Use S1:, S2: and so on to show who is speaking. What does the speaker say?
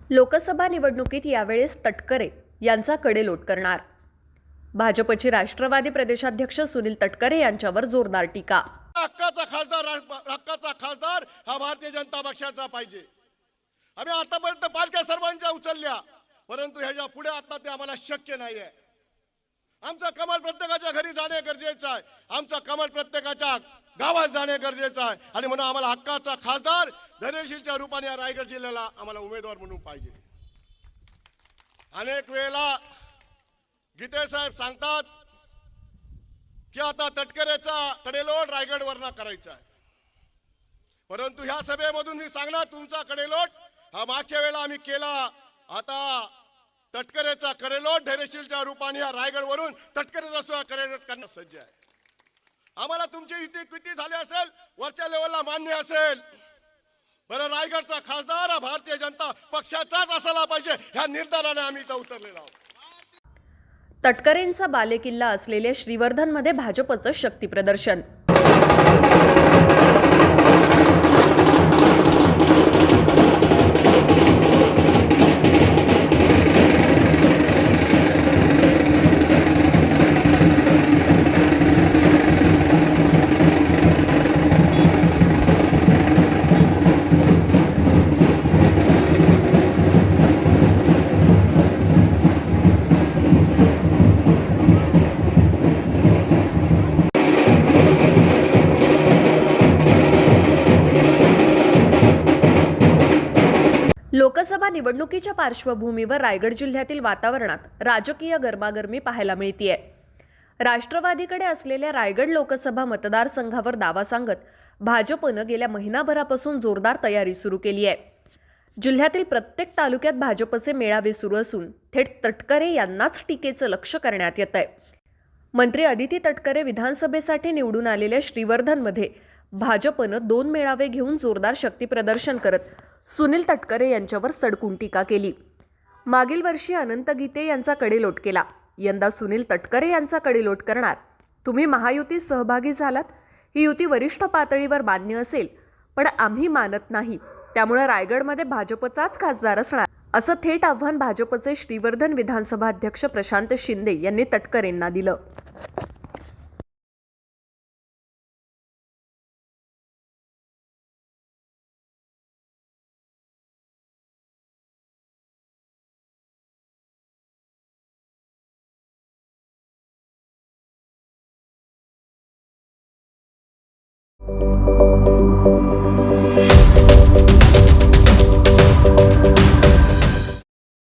S1: लोकसभा निवडणुकीत यावेळेस तटकरे यांचा कडेलोट करणार. भाजपचे राष्ट्रवादी प्रदेशाध्यक्ष सुनील तटकरे यांच्यावर जोरदार टीका.
S2: हक्काचा खासदार हा भारतीय जनता पक्षाचा पाहिजे. आम्ही आतापर्यंत पालख्या सर्वांच्या उचलल्या, परंतु ह्याच्या पुढे आता ते आम्हाला शक्य नाहीये. आमचा कमळ प्रत्येकाच्या घरी जाणे गरजेचं आहे. आमचा कमळ प्रत्येकाच्या गावात जाणे गरजेचं आहे. आणि म्हणून आम्हाला हक्काचा खासदार धैर्यशीलच्या रूपाने रायगड जिल्ह्याला आम्हाला उमेदवार म्हणून पाहिजे. अनेक वेळेला गीते साहेब सांगतात की आता तटकरेचा कडेलोट रायगडवरनं करायचा आहे, परंतु ह्या सभेमधून मी सांगणार तुमचा कडेलोट हा मागच्या वेळेला आम्ही केला. आता तटकरेचा कडेलोट धैर्यशीलच्या रूपाने या रायगडवरून तटकरेचा सुद्धा कडेलोट करण्यास सज्ज आहे. आम्हाला तुमची युती किती झाली असेल वरच्या लेवलला मान्य असेल, बरं रायगडचा खासदार हा भारतीय जनता पक्षाचाच असायला पाहिजे ह्या निर्धाराने आम्ही इथं उतरलेलो आहोत.
S1: तटकरेंचा बालेकिल्ला असलेल्या श्रीवर्धनमध्ये भाजपचं शक्तीप्रदर्शन. लोकसभा निवडणुकीच्या पार्श्वभूमीवर रायगड जिल्ह्यातील वातावरणात राजकीय गरमागरमी पाहायला मिळतेय. राष्ट्रवादीकडे असलेल्या रायगड लोकसभा मतदारसंघावर दावा सांगत भाजपनं गेल्या महिनाभरापासून जोरदार तयारी सुरू केली आहे. जिल्ह्यातील प्रत्येक तालुक्यात भाजपचे मेळावे सुरू असून थेट तटकरे यांनाच टीकेचं लक्ष करण्यात येत आहे. मंत्री अदिती तटकरे विधानसभेसाठी निवडून आलेल्या श्रीवर्धनमध्ये भाजपनं 2 मेळावे घेऊन जोरदार शक्तीप्रदर्शन करत सुनील तटकरे यांच्यावर सडकून टीका केली. मागील वर्षी अनंत गीते यांचा कडेलोट केला, यंदा सुनील तटकरे यांचा कडेलोट करणार. तुम्ही महायुतीत सहभागी झालात, ही युती वरिष्ठ पातळीवर मान्य असेल, पण आम्ही मानत नाही, त्यामुळे रायगडमध्ये भाजपचाच खासदार असणार, असं थेट आव्हान भाजपचे श्रीवर्धन विधानसभा अध्यक्ष प्रशांत शिंदे यांनी तटकरेंना दिलं.